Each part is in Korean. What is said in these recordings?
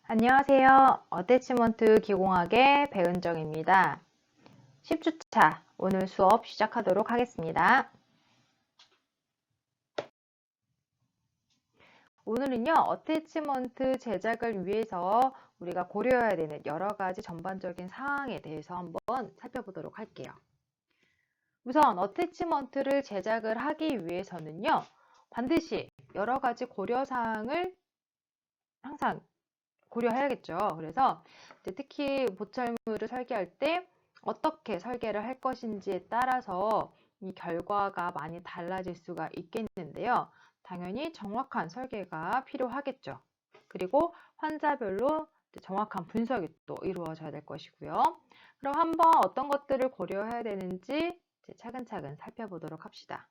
안녕하세요. 어태치먼트 기공학의 배은정입니다. 10주차 오늘 수업 시작하도록 하겠습니다. 오늘은요, 어태치먼트 제작을 위해서 우리가 고려해야 되는 여러 가지 전반적인 사항에 대해서 한번 살펴보도록 할게요. 우선 어태치먼트를 제작을 하기 위해서는요, 반드시 여러 가지 고려사항을 항상 고려해야겠죠. 그래서 특히 보철물을 설계할 때 어떻게 설계를 할 것인지에 따라서 이 결과가 많이 달라질 수가 있겠는데요. 당연히 정확한 설계가 필요하겠죠. 그리고 환자별로 정확한 분석이 또 이루어져야 될 것이고요. 그럼 한번 어떤 것들을 고려해야 되는지 차근차근 살펴보도록 합시다.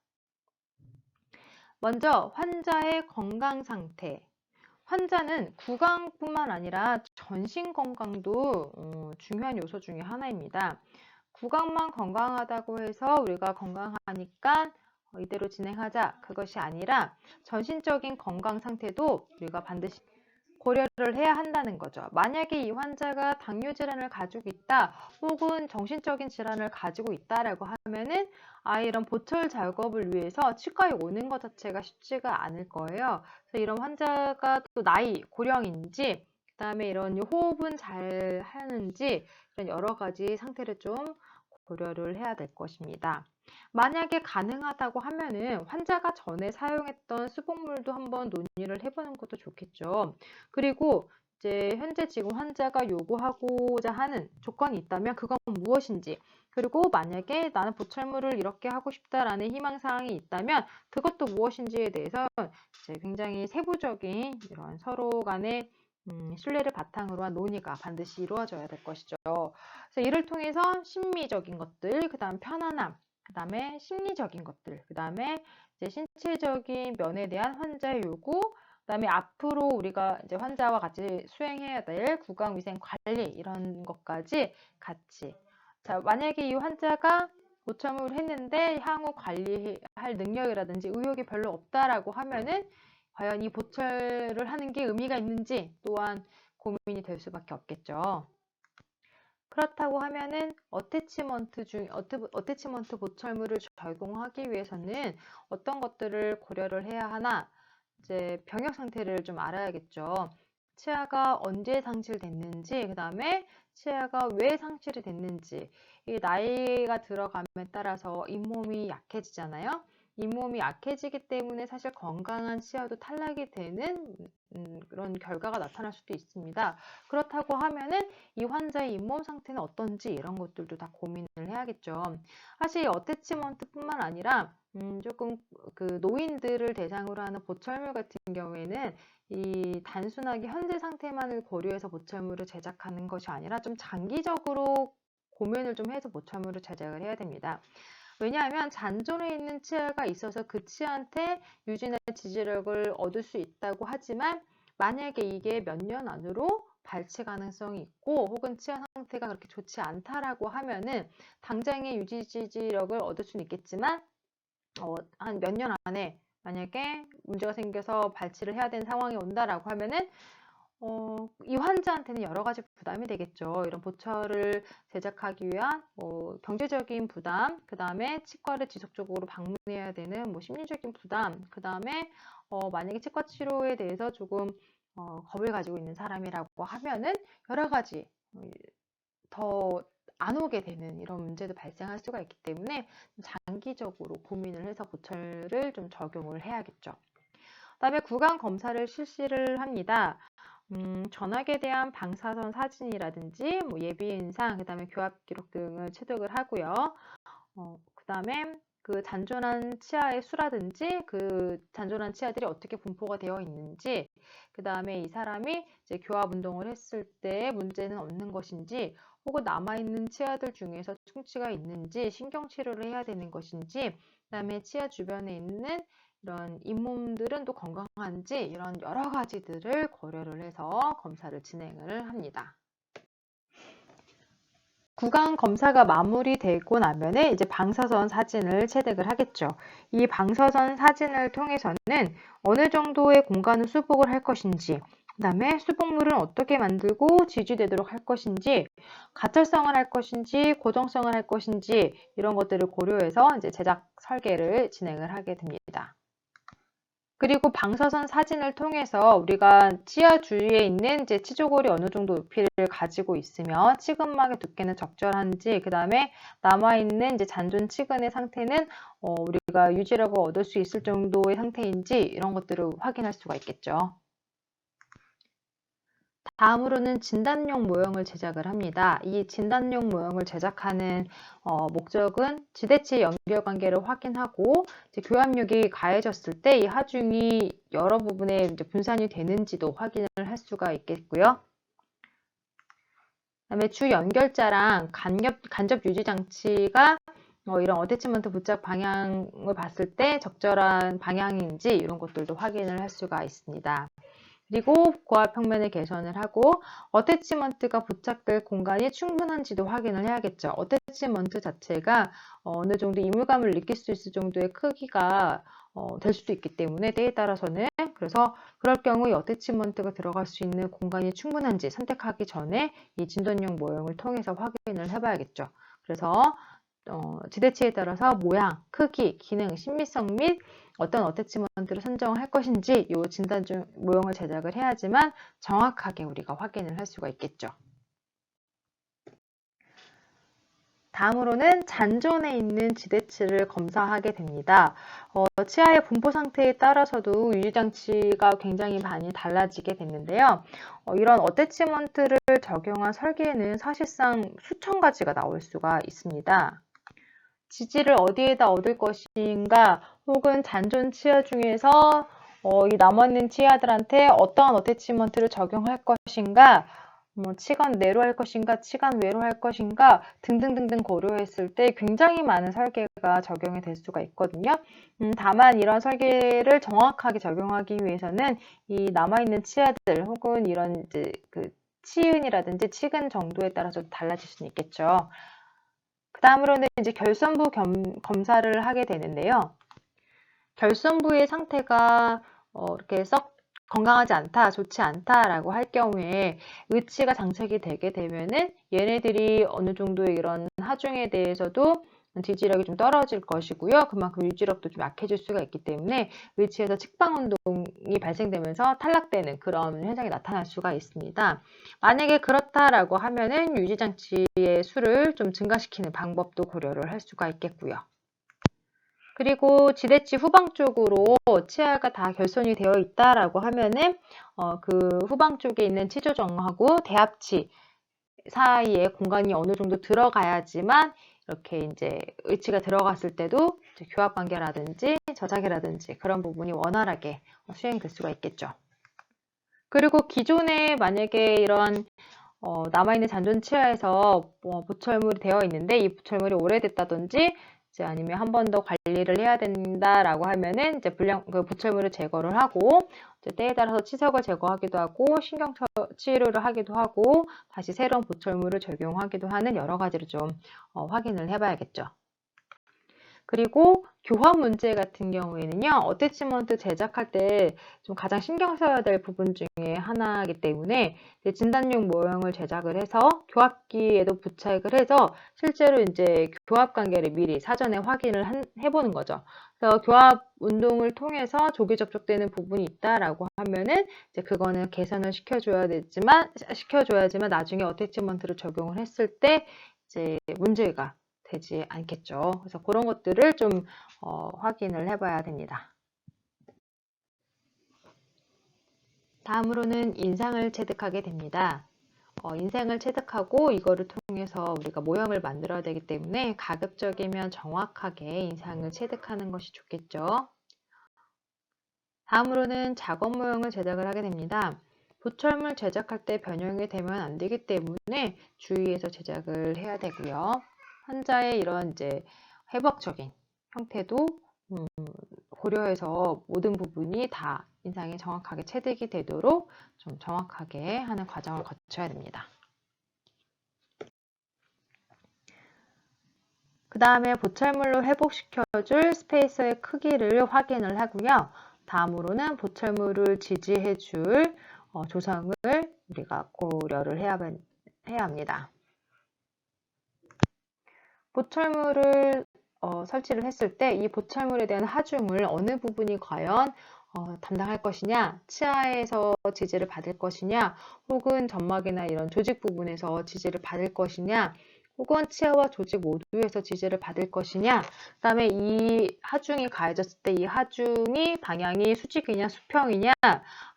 먼저 환자의 건강 상태. 환자는 구강뿐만 아니라 전신 건강도 중요한 요소 중에 하나입니다. 구강만 건강하다고 해서 우리가 건강하니까 이대로 진행하자, 그것이 아니라 전신적인 건강 상태도 우리가 반드시 고려를 해야 한다는 거죠. 만약에 이 환자가 당뇨 질환을 가지고 있다 혹은 정신적인 질환을 가지고 있다라고 하면은 이런 보철 작업을 위해서 치과에 오는 것 자체가 쉽지가 않을 거예요. 그래서 이런 환자가 또 나이 고령인지 그다음에 이런 호흡은 잘 하는지 이런 여러 가지 상태를 좀 고려를 해야 될 것입니다. 만약에 가능하다고 하면은 환자가 전에 사용했던 수복물도 한번 논의를 해보는 것도 좋겠죠. 그리고 이제 현재 지금 환자가 요구하고자 하는 조건이 있다면 그건 무엇인지, 그리고 만약에 나는 보철물을 이렇게 하고 싶다라는 희망사항이 있다면 그것도 무엇인지에 대해서 이제 굉장히 세부적인 이런 서로 간의 신뢰를 바탕으로 한 논의가 반드시 이루어져야 될 것이죠. 그래서 이를 통해서 심미적인 것들, 그 다음 편안함, 그 다음에 심리적인 것들, 그 다음에 이제 신체적인 면에 대한 환자의 요구, 그 다음에 앞으로 우리가 이제 환자와 같이 수행해야 될 구강위생 관리, 이런 것까지 같이. 자, 만약에 이 환자가 보철물을 했는데 향후 관리할 능력이라든지 의욕이 별로 없다라고 하면은 과연 이 보철을 하는 게 의미가 있는지 또한 고민이 될 수밖에 없겠죠. 그렇다고 하면은 어태치먼트 보철물을 적용하기 위해서는 어떤 것들을 고려를 해야 하나? 이제 병역 상태를 좀 알아야겠죠. 치아가 언제 상실됐는지, 그 다음에 치아가 왜 상실이 됐는지. 이 나이가 들어감에 따라서 잇몸이 약해지잖아요. 잇몸이 약해지기 때문에 사실 건강한 치아도 탈락이 되는 그런 결과가 나타날 수도 있습니다. 그렇다고 하면은 이 환자의 잇몸 상태는 어떤지 이런 것들도 다 고민을 해야겠죠. 사실 어태치먼트뿐만 아니라 조금 그 노인들을 대상으로 하는 보철물 같은 경우에는 이 단순하게 현재 상태만을 고려해서 보철물을 제작하는 것이 아니라 좀 장기적으로 고민을 좀 해서 보철물을 제작을 해야 됩니다. 왜냐하면 잔존에 있는 치아가 있어서 그 치아한테 유지나 지지력을 얻을 수 있다고 하지만 만약에 이게 몇 년 안으로 발치 가능성이 있고 혹은 치아 상태가 그렇게 좋지 않다라고 하면은 당장의 유지 지지력을 얻을 수는 있겠지만 한 몇 년 안에 만약에 문제가 생겨서 발치를 해야 되는 상황이 온다라고 하면은 이 환자한테는 여러 가지 부담이 되겠죠. 이런 보철을 제작하기 위한 경제적인 부담, 그 다음에 치과를 지속적으로 방문해야 되는 심리적인 부담, 그 다음에 만약에 치과 치료에 대해서 조금 겁을 가지고 있는 사람이라고 하면은 여러 가지 더 안 오게 되는 이런 문제도 발생할 수가 있기 때문에 장기적으로 고민을 해서 보철을 좀 적용을 해야겠죠. 그다음에 구강 검사를 실시를 합니다. 전학에 대한 방사선 사진이라든지 예비 인상, 그다음에 교합 기록 등을 체득을 하고요. 그다음에 그 잔존한 치아의 수라든지 그 잔존한 치아들이 어떻게 분포가 되어 있는지, 그다음에 이 사람이 이제 교합 운동을 했을 때 문제는 없는 것인지, 혹은 남아있는 치아들 중에서 충치가 있는지, 신경 치료를 해야 되는 것인지, 그다음에 치아 주변에 있는 이런 잇몸들은 또 건강한지, 이런 여러 가지들을 고려를 해서 검사를 진행을 합니다. 구강 검사가 마무리되고 나면은 이제 방사선 사진을 체득을 하겠죠. 이 방사선 사진을 통해서는 어느 정도의 공간을 수복을 할 것인지, 그 다음에 수복물은 어떻게 만들고 지지되도록 할 것인지, 가철성을 할 것인지, 고정성을 할 것인지, 이런 것들을 고려해서 이제 제작 설계를 진행을 하게 됩니다. 그리고 방사선 사진을 통해서 우리가 치아 주위에 있는 이제 치조골이 어느 정도 높이를 가지고 있으며 치근막의 두께는 적절한지, 그 다음에 남아있는 이제 잔존 치근의 상태는 우리가 유지력을 얻을 수 있을 정도의 상태인지 이런 것들을 확인할 수가 있겠죠. 다음으로는 진단용 모형을 제작을 합니다. 이 진단용 모형을 제작하는 목적은 지대치 연결관계를 확인하고 교합력이 가해졌을 때 이 하중이 여러 부분에 이제 분산이 되는지도 확인을 할 수가 있겠고요. 그다음에 주 연결자랑 간접 유지 장치가 이런 어태치먼트 부착 방향을 봤을 때 적절한 방향인지 이런 것들도 확인을 할 수가 있습니다. 그리고 고압 평면을 개선을 하고 어태치먼트가 부착될 공간이 충분한지도 확인을 해야겠죠. 어태치먼트 자체가 어느 정도 이물감을 느낄 수 있을 정도의 크기가 될 수도 있기 때문에 때에 따라서는 그래서 그럴 경우 어태치먼트가 들어갈 수 있는 공간이 충분한지 선택하기 전에 이 진단용 모형을 통해서 확인을 해봐야겠죠. 그래서 지대치에 따라서 모양, 크기, 기능, 신미성 및 어떤 어태치먼트를 선정을 할 것인지 이 진단 모형을 제작을 해야지만 정확하게 우리가 확인을 할 수가 있겠죠. 다음으로는 잔존에 있는 지대치를 검사하게 됩니다. 치아의 분포 상태에 따라서도 유지장치가 굉장히 많이 달라지게 됐는데요. 이런 어태치먼트를 적용한 설계에는 사실상 수천 가지가 나올 수가 있습니다. 지지를 어디에다 얻을 것인가, 혹은 잔존 치아 중에서 이 남아있는 치아들한테 어떠한 어태치먼트를 적용할 것인가, 치관 내로 할 것인가, 치관 외로 할 것인가 등등등등 고려했을 때 굉장히 많은 설계가 적용이 될 수가 있거든요. 다만 이런 설계를 정확하게 적용하기 위해서는 이 남아있는 치아들 혹은 이런 이제 그 치은이라든지 치근 정도에 따라서 달라질 수는 있겠죠. 그 다음으로는 이제 결선부 검사를 하게 되는데요. 결선부의 상태가 이렇게 썩 건강하지 않다, 좋지 않다라고 할 경우에 의치가 장착이 되게 되면은 얘네들이 어느 정도의 이런 하중에 대해서도 지지력이 좀 떨어질 것이고요. 그만큼 유지력도 좀 약해질 수가 있기 때문에 의치에서 측방 운동이 발생되면서 탈락되는 그런 현상이 나타날 수가 있습니다. 만약에 그렇다라고 하면은 유지장치의 수를 좀 증가시키는 방법도 고려를 할 수가 있겠고요. 그리고 지대치 후방 쪽으로 치아가 다 결손이 되어 있다라고 하면은 그 후방 쪽에 있는 치조정하고 대합치 사이에 공간이 어느 정도 들어가야지만 이렇게 이제 의치가 들어갔을 때도 이제 교합 관계라든지 저작이라든지 그런 부분이 원활하게 수행될 수가 있겠죠. 그리고 기존에 만약에 이런 남아있는 잔존 치아에서 보철물이 되어 있는데 이 보철물이 오래됐다든지 이제 아니면 한 번 더 관리를 해야 된다라고 하면은 이제 그 보철물을 제거를 하고 이제 때에 따라서 치석을 제거하기도 하고 신경 치료를 하기도 하고 다시 새로운 보철물을 적용하기도 하는 여러 가지를 좀 확인을 해봐야겠죠. 그리고 교합 문제 같은 경우에는요, 어태치먼트 제작할 때 좀 가장 신경 써야 될 부분 중에 하나이기 때문에 진단용 모형을 제작을 해서 교합기에도 부착을 해서 실제로 이제 교합 관계를 미리 사전에 확인을 해보는 거죠. 그래서 교합 운동을 통해서 조기 접촉되는 부분이 있다라고 하면은 이제 그거는 개선을 시켜줘야지만 나중에 어태치먼트를 적용을 했을 때 이제 문제가 되지 않겠죠. 그래서 그런 것들을 좀 확인을 해봐야 됩니다. 다음으로는 인상을 체득하게 됩니다. 인상을 체득하고 이거를 통해서 우리가 모형을 만들어야 되기 때문에 가급적이면 정확하게 인상을 체득하는 것이 좋겠죠. 다음으로는 작업 모형을 제작을 하게 됩니다. 보철물 제작할 때 변형이 되면 안 되기 때문에 주의해서 제작을 해야 되고요. 환자의 이런 이제 회복적인 형태도 고려해서 모든 부분이 다 인상이 정확하게 체득이 되도록 좀 정확하게 하는 과정을 거쳐야 됩니다. 그 다음에 보철물로 회복시켜줄 스페이서의 크기를 확인을 하고요. 다음으로는 보철물을 지지해줄 조성을 우리가 고려를 해야 합니다. 보철물을 설치를 했을 때 이 보철물에 대한 하중을 어느 부분이 과연 담당할 것이냐, 치아에서 지지를 받을 것이냐, 혹은 점막이나 이런 조직 부분에서 지지를 받을 것이냐, 혹은 치아와 조직 모두에서 지지를 받을 것이냐, 그 다음에 이 하중이 가해졌을 때 이 하중이 방향이 수직이냐 수평이냐,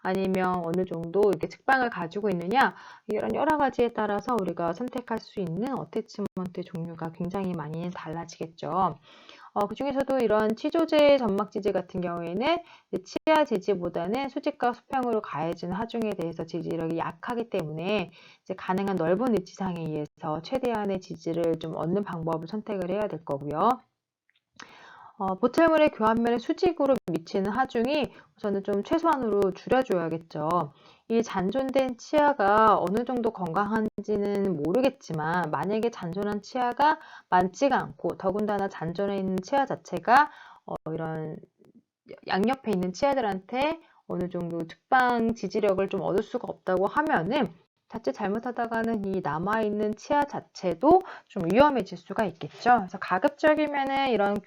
아니면 어느 정도 이렇게 측방을 가지고 있느냐, 이런 여러 가지에 따라서 우리가 선택할 수 있는 어태치먼트 종류가 굉장히 많이 달라지겠죠. 그 중에서도 이런 치조제 점막 지지 같은 경우에는 치아 지지보다는 수직과 수평으로 가해지는 하중에 대해서 지지력이 약하기 때문에 이제 가능한 넓은 위치상에 의해서 최대한의 지지를 좀 얻는 방법을 선택을 해야 될 거고요. 보철물의 교환면에 수직으로 미치는 하중이 우선은 좀 최소한으로 줄여줘야겠죠. 이 잔존된 치아가 어느 정도 건강한지는 모르겠지만 만약에 잔존한 치아가 많지가 않고 더군다나 잔존해 있는 치아 자체가 이런 양옆에 있는 치아들한테 어느 정도 측방 지지력을 좀 얻을 수가 없다고 하면은 자칫 잘못하다가는 이 남아있는 치아 자체도 좀 위험해질 수가 있겠죠. 그래서 가급적이면은 이런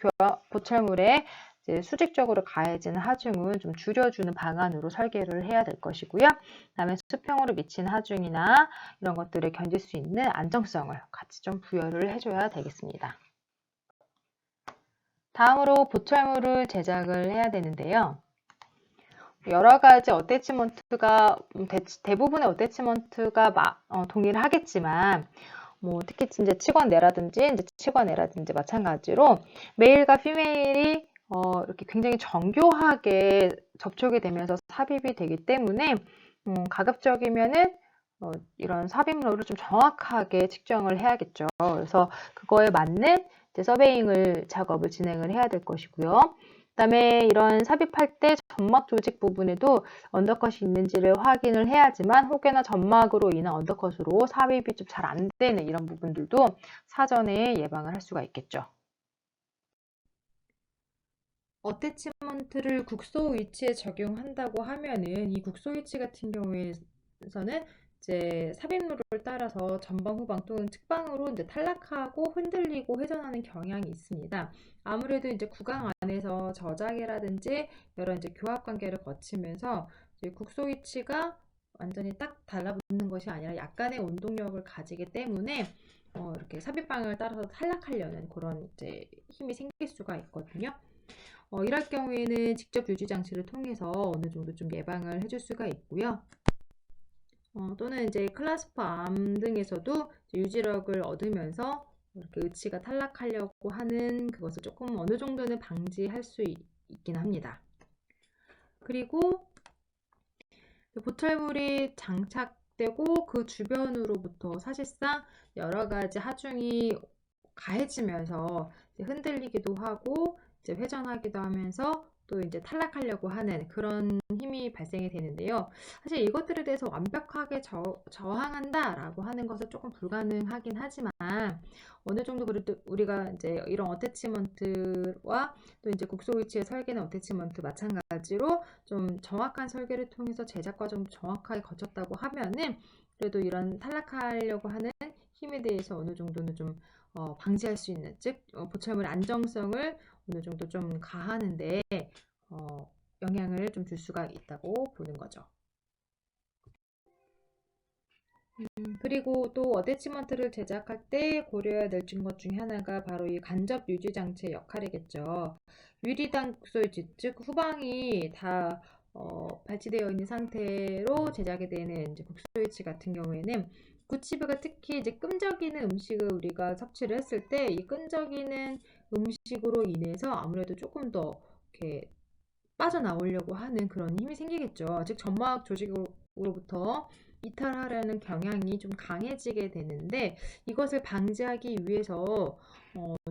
보철물에 이제 수직적으로 가해지는 하중은 좀 줄여주는 방안으로 설계를 해야 될 것이고요. 그다음에 수평으로 미친 하중이나 이런 것들을 견딜 수 있는 안정성을 같이 좀 부여를 해줘야 되겠습니다. 다음으로 보철물을 제작을 해야 되는데요. 여러 가지 어태치먼트가 대부분의 어태치먼트가 동의를 하겠지만 특히 이제 치관내라든지 마찬가지로 메일과 피메일이 이렇게 굉장히 정교하게 접촉이 되면서 삽입이 되기 때문에 가급적이면은 이런 삽입로를 좀 정확하게 측정을 해야겠죠. 그래서 그거에 맞는 이제 서베잉을 작업을 진행을 해야 될 것이고요. 그다음에 이런 삽입할 때 점막 조직 부분에도 언더컷이 있는지를 확인을 해야지만 혹여나 점막으로 인한 언더컷으로 삽입이 좀 잘 안 되는 이런 부분들도 사전에 예방을 할 수가 있겠죠. 어태치먼트를 국소 위치에 적용한다고 하면은 이 국소 위치 같은 경우에서는 이제 삽입로를 따라서 전방, 후방 또는 측방으로 이제 탈락하고 흔들리고 회전하는 경향이 있습니다. 아무래도 이제 구강 안에서 저장이라든지 여러 이제 교합 관계를 거치면서 이제 국소 위치가 완전히 딱 달라붙는 것이 아니라 약간의 운동력을 가지기 때문에 이렇게 삽입방을 따라서 탈락하려는 그런 이제 힘이 생길 수가 있거든요. 이럴 경우에는 직접 유지 장치를 통해서 어느 정도 좀 예방을 해줄 수가 있고요. 또는 이제 클라스프 암 등에서도 유지력을 얻으면서 이렇게 의치가 탈락하려고 하는 그것을 조금 어느 정도는 방지할 수 있긴 합니다. 그리고 보철물이 장착되고 그 주변으로부터 사실상 여러 가지 하중이 가해지면서 흔들리기도 하고 이제 회전하기도 하면서 또 이제 탈락하려고 하는 그런 힘이 발생이 되는데요. 사실 이것들에 대해서 완벽하게 저항한다라고 하는 것은 조금 불가능하긴 하지만 어느 정도 그래도 우리가 이제 이런 어태치먼트와 또 이제 국소 위치에 설계된 어태치먼트 마찬가지로 좀 정확한 설계를 통해서 제작 과정 정확하게 거쳤다고 하면은 그래도 이런 탈락하려고 하는 힘에 대해서 어느 정도는 좀 방지할 수 있는, 즉 보철물의 안정성을 어느 정도 좀 가하는데 영향을 좀 줄 수가 있다고 보는 거죠. 그리고 또 어태치먼트를 제작할 때 고려해야 될 것 중에 하나가 바로 이 간접 유지 장치의 역할이겠죠. 유리단 국소유치, 즉 후방이 다 발치되어 있는 상태로 제작이 되는 이제 국소유치 같은 경우에는 구치부가 특히 이제 끈적이는 음식을 우리가 섭취를 했을 때 이 끈적이는 음식으로 인해서 아무래도 조금 더 이렇게 빠져나오려고 하는 그런 힘이 생기겠죠. 즉 점막 조직으로부터 이탈하려는 경향이 좀 강해지게 되는데 이것을 방지하기 위해서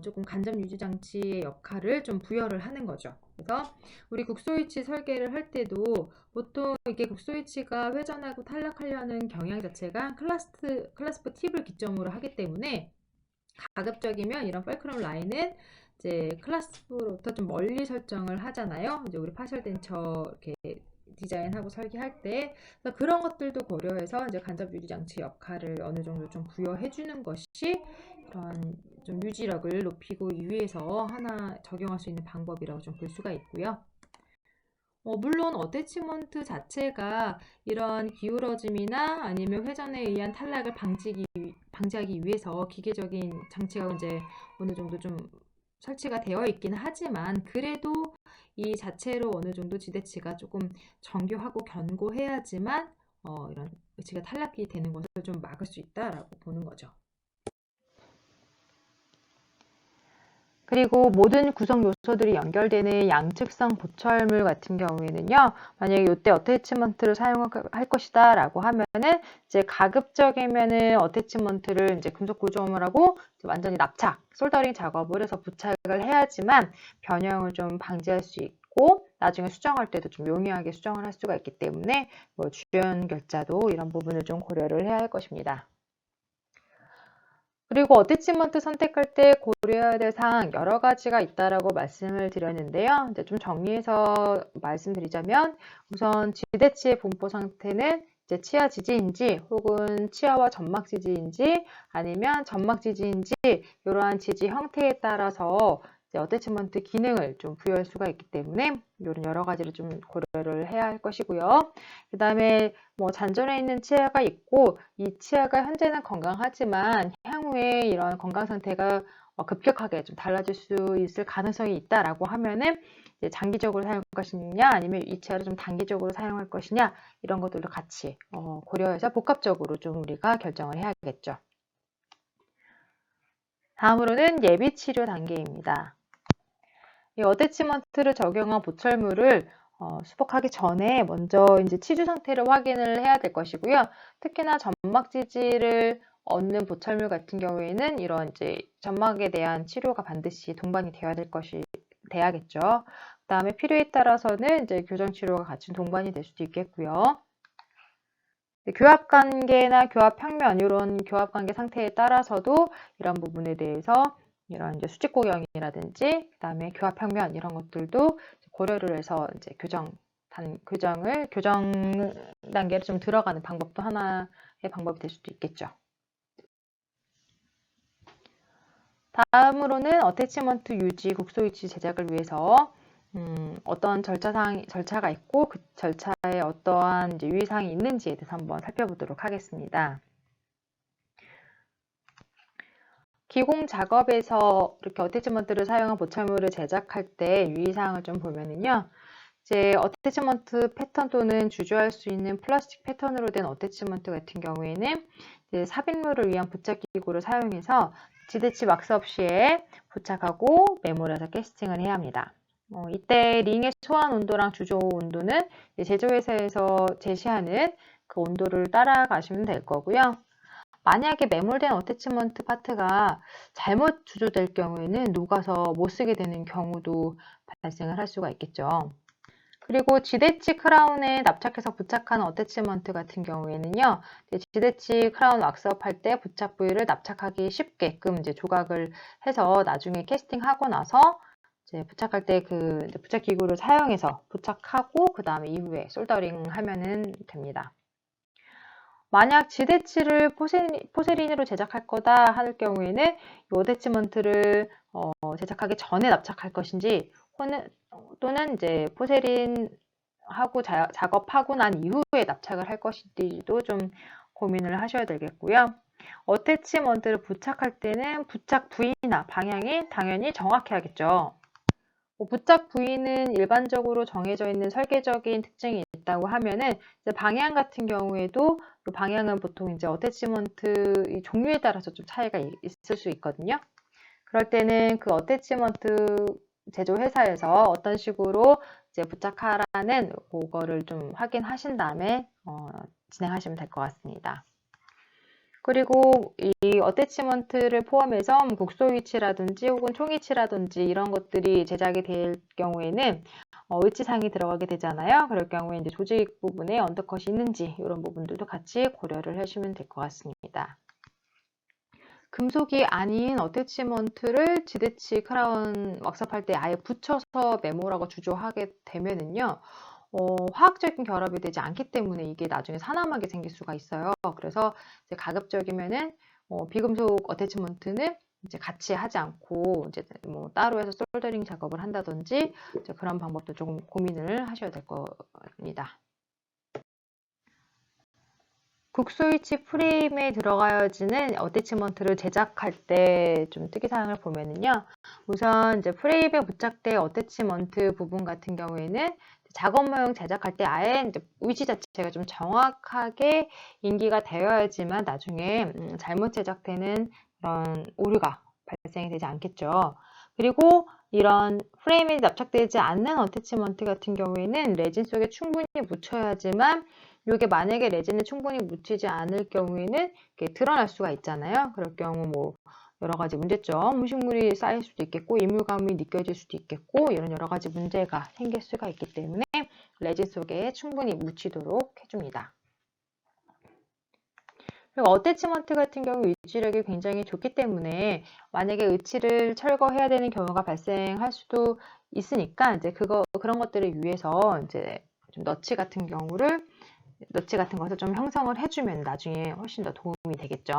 조금 간접 유지 장치의 역할을 좀 부여를 하는 거죠. 그래서 우리 국소위치 설계를 할 때도 보통 이게 국소위치가 회전하고 탈락하려는 경향 자체가 클라스프 팁을 기점으로 하기 때문에 가급적이면 이런 펄크럼 라인은 이제 클라스프로부터 좀 멀리 설정을 하잖아요. 이제 우리 파셜 덴처 이렇게 디자인하고 설계할 때 그런 것들도 고려해서 이제 간접 유리 장치 역할을 어느 정도 좀 부여해 주는 것이 그런 좀 유지력을 높이고 위해서 하나 적용할 수 있는 방법이라고 좀 볼 수가 있고요. 물론 어태치먼트 자체가 이런 기울어짐이나 아니면 회전에 의한 탈락을 방지하기 위해서 기계적인 장치가 이제 어느 정도 좀 설치가 되어 있긴 하지만 그래도 이 자체로 어느 정도 지대치가 조금 정교하고 견고해야지만 이런 의치가 탈락이 되는 것을 좀 막을 수 있다라고 보는 거죠. 그리고 모든 구성 요소들이 연결되는 양측성 보철물 같은 경우에는요, 만약에 이때 어태치먼트를 사용할 것이다 라고 하면은 이제 가급적이면은 어태치먼트를 이제 금속 구조물하고 완전히 납착, 솔더링 작업을 해서 부착을 해야지만 변형을 좀 방지할 수 있고 나중에 수정할 때도 좀 용이하게 수정을 할 수가 있기 때문에 뭐 주연 결자도 이런 부분을 좀 고려를 해야 할 것입니다. 그리고 어태치먼트 선택할 때 고려해야 될 사항 여러 가지가 있다라고 말씀을 드렸는데요. 이제 좀 정리해서 말씀드리자면 우선 지대치의 분포 상태는 이제 치아 지지인지 혹은 치아와 점막 지지인지 아니면 점막 지지인지 이러한 지지 형태에 따라서 어태치먼트 기능을 좀 부여할 수가 있기 때문에 이런 여러 가지를 좀 고려를 해야 할 것이고요. 그 다음에 뭐 잔존해 있는 치아가 있고 이 치아가 현재는 건강하지만 향후에 이런 건강 상태가 급격하게 좀 달라질 수 있을 가능성이 있다라고 하면은 이제 장기적으로 사용할 것이냐 아니면 이 치아를 좀 단기적으로 사용할 것이냐 이런 것들도 같이 고려해서 복합적으로 좀 우리가 결정을 해야겠죠. 다음으로는 예비 치료 단계입니다. 이 어태치먼트를 적용한 보철물을 수복하기 전에 먼저 이제 치주 상태를 확인을 해야 될 것이고요. 특히나 점막 지지를 얻는 보철물 같은 경우에는 이런 이제 점막에 대한 치료가 반드시 동반이 되어야 될 것이 돼야겠죠. 그 다음에 필요에 따라서는 이제 교정 치료가 같이 동반이 될 수도 있겠고요. 교합 관계나 교합 평면 이런 교합 관계 상태에 따라서도 이런 부분에 대해서 이런 이제 수직 고경이라든지 그다음에 교합 평면 이런 것들도 고려를 해서 이제 교정 단계를 좀 들어가는 방법도 하나의 방법이 될 수도 있겠죠. 다음으로는 어태치먼트 유지 국소 위치 제작을 위해서 어떤 절차가 있고 그 절차에 어떠한 이제 유의사항이 있는지에 대해서 한번 살펴보도록 하겠습니다. 기공 작업에서 이렇게 어태치먼트를 사용한 보철물을 제작할 때 유의사항을 좀 보면은요. 이제 어태치먼트 패턴 또는 주저할 수 있는 플라스틱 패턴으로 된 어태치먼트 같은 경우에는 이제 삽입물을 위한 부착 기구를 사용해서 지대치 왁스업 시에 부착하고 메모리에서 캐스팅을 해야 합니다. 이때 링의 소환 온도랑 주조 온도는 제조회사에서 제시하는 그 온도를 따라가시면 될 거고요. 만약에 매몰된 어태치먼트 파트가 잘못 주조될 경우에는 녹아서 못 쓰게 되는 경우도 발생을 할 수가 있겠죠. 그리고 지대치 크라운에 납착해서 부착한 어태치먼트 같은 경우에는요, 지대치 크라운 왁스업 할 때 부착 부위를 납착하기 쉽게끔 이제 조각을 해서 나중에 캐스팅하고 나서 이제 부착할 때 그 부착 기구를 사용해서 부착하고 그 다음에 이후에 솔더링 하면은 됩니다. 만약 지대치를 포세린으로 제작할 거다 할 경우에는 이 어태치먼트를 제작하기 전에 납착할 것인지 또는 이제 포세린하고 작업하고 난 이후에 납착을 할 것인지도 좀 고민을 하셔야 되겠고요. 어태치먼트를 부착할 때는 부착 부위나 방향이 당연히 정확해야겠죠. 부착 부위는 일반적으로 정해져 있는 설계적인 특징이 있다고 하면은 이제 방향 같은 경우에도 그 방향은 보통 이제 어태치먼트 종류에 따라서 좀 차이가 있을 수 있거든요. 그럴 때는 그 어태치먼트 제조 회사에서 어떤 식으로 이제 부착하라는 그거를 좀 확인하신 다음에 진행하시면 될 것 같습니다. 그리고 이 어태치먼트를 포함해서 국소 위치라든지 혹은 총위치라든지 이런 것들이 제작이 될 경우에는 의치상이 들어가게 되잖아요. 그럴 경우에 이제 조직 부분에 언더컷이 있는지 이런 부분들도 같이 고려를 하시면 될 것 같습니다. 금속이 아닌 어태치먼트를 지대치 크라운 왁스업할 때 아예 붙여서 메모라고 주조하게 되면은요. 화학적인 결합이 되지 않기 때문에 이게 나중에 산화막이 생길 수가 있어요. 그래서 이제 가급적이면은 비금속 어태치먼트는 이제 같이 하지 않고 이제 뭐 따로 해서 솔더링 작업을 한다든지 이제 그런 방법도 조금 고민을 하셔야 될 겁니다. 국소위치 프레임에 들어가야지는 어태치먼트를 제작할 때 좀 특이사항을 보면은요. 우선 이제 프레임에 부착된 어태치먼트 부분 같은 경우에는 작업모형 제작할 때 아예 이제 위치 자체가 좀 정확하게 인기가 되어야지만 나중에 잘못 제작되는 그런 오류가 발생이 되지 않겠죠. 그리고 이런 프레임에 납작되지 않는 어태치먼트 같은 경우에는 레진 속에 충분히 묻혀야지만 이게 만약에 레진에 충분히 묻히지 않을 경우에는 이렇게 드러날 수가 있잖아요. 그럴 경우 뭐 여러 가지 문제점, 음식물이 쌓일 수도 있겠고 이물감이 느껴질 수도 있겠고 이런 여러 가지 문제가 생길 수가 있기 때문에 레진 속에 충분히 묻히도록 해줍니다. 그리고 어태치먼트 같은 경우 유지력이 굉장히 좋기 때문에 만약에 의치를 철거해야 되는 경우가 발생할 수도 있으니까 이제 그런 것들을 위해서 이제 좀 너치 같은 것을 좀 형성을 해주면 나중에 훨씬 더 도움이 되겠죠.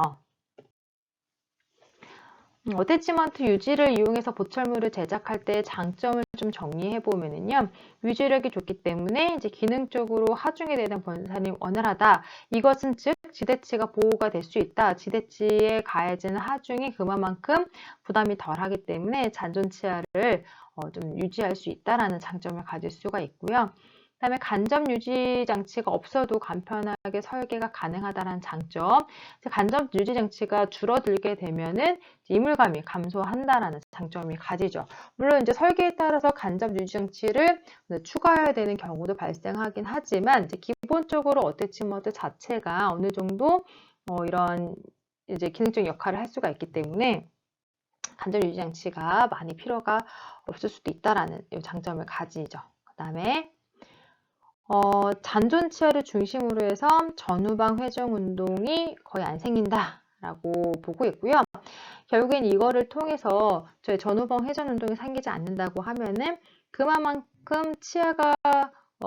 어태치먼트 유지를 이용해서 보철물을 제작할 때 장점을 좀 정리해 보면은요. 유지력이 좋기 때문에 이제 기능적으로 하중에 되는 번산이 원활하다. 이것은 즉 지대치가 보호가 될 수 있다. 지대치에 가해지는 하중이 그만큼 부담이 덜하기 때문에 잔존 치아를 좀 유지할 수 있다라는 장점을 가질 수가 있고요. 그다음에 간접 유지 장치가 없어도 간편하게 설계가 가능하다는 장점. 간접 유지 장치가 줄어들게 되면은 이물감이 감소한다라는 장점이 가지죠. 물론 이제 설계에 따라서 간접 유지 장치를 추가해야 되는 경우도 발생하긴 하지만 이제 기본적으로 어태치먼트 자체가 어느 정도 이런 이제 기능적인 역할을 할 수가 있기 때문에 간접 유지 장치가 많이 필요가 없을 수도 있다라는 이 장점을 가지죠. 그다음에 잔존 치아를 중심으로 해서 전후방 회전 운동이 거의 안 생긴다라고 보고 있고요. 결국엔 이거를 통해서 저희 전후방 회전 운동이 생기지 않는다고 하면은 그만큼 치아가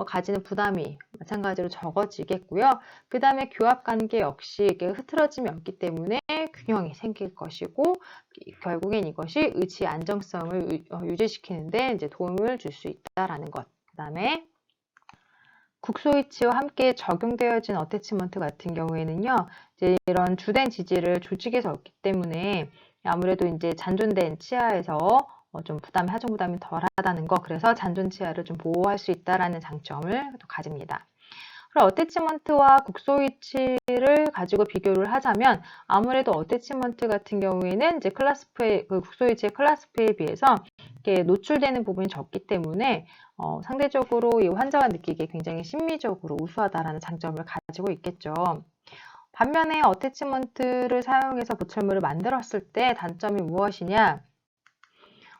가지는 부담이 마찬가지로 적어지겠고요. 그 다음에 교합 관계 역시 이렇게 흐트러짐이 없기 때문에 균형이 생길 것이고 결국엔 이것이 의치 안정성을 유지시키는데 이제 도움을 줄 수 있다라는 것. 그 다음에 국소위치와 함께 적용되어진 어태치먼트 같은 경우에는요, 이제 이런 주된 지지를 조직에서 얻기 때문에 아무래도 이제 잔존된 치아에서 좀 하중 부담이 덜하다는 거, 그래서 잔존 치아를 좀 보호할 수 있다라는 장점을 또 가집니다. 그럼 어태치먼트와 국소위치를 가지고 비교를 하자면 아무래도 어태치먼트 같은 경우에는 이제 국소위치의 클라스프에 비해서 이렇게 노출되는 부분이 적기 때문에 상대적으로 이 환자가 느끼기에 굉장히 심미적으로 우수하다라는 장점을 가지고 있겠죠. 반면에 어태치먼트를 사용해서 보철물을 만들었을 때 단점이 무엇이냐?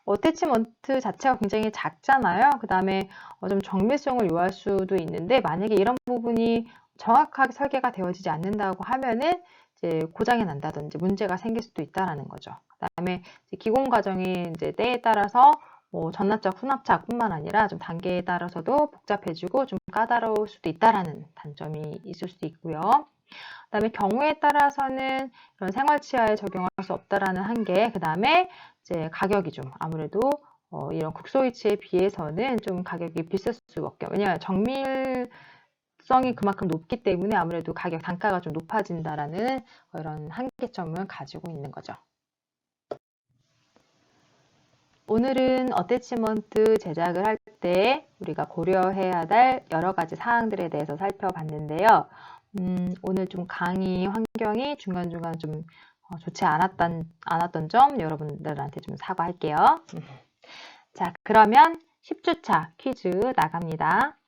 어태치먼트 자체가 굉장히 작잖아요. 그 다음에 좀 정밀성을 요할 수도 있는데 만약에 이런 부분이 정확하게 설계가 되어지지 않는다고 하면은 이제 고장이 난다든지 문제가 생길 수도 있다라는 거죠. 그 다음에 기공 과정이 이제 때에 따라서 전납작, 후납작뿐만 아니라 좀 단계에 따라서도 복잡해지고 좀 까다로울 수도 있다라는 단점이 있을 수도 있고요. 그 다음에 경우에 따라서는 그런 생활치아에 적용할 수 없다라는 한계, 그 다음에 이제 가격이 좀 아무래도 이런 국소위치에 비해서는 좀 가격이 비쌀 수밖에. 왜냐하면 정밀성이 그만큼 높기 때문에 아무래도 단가가 좀 높아진다라는 이런 한계점을 가지고 있는 거죠. 오늘은 어태치먼트 제작을 할 때 우리가 고려해야 할 여러 가지 사항들에 대해서 살펴봤는데요. 오늘 좀 강의 환경이 중간중간 좀 좋지 않았던 점 여러분들한테 좀 사과할게요. 자, 그러면 10주차 퀴즈 나갑니다.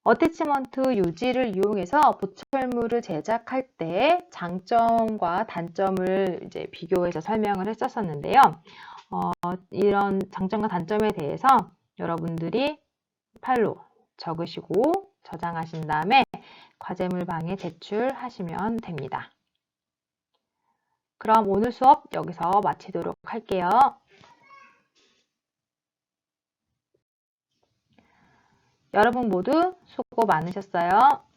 어태치먼트 유지를 이용해서 보철물을 제작할 때 장점과 단점을 이제 비교해서 설명을 했었는데요. 이런 장점과 단점에 대해서 여러분들이 팔로 적으시고 저장하신 다음에 과제물방에 제출하시면 됩니다. 그럼 오늘 수업 여기서 마치도록 할게요. 여러분 모두 수고 많으셨어요.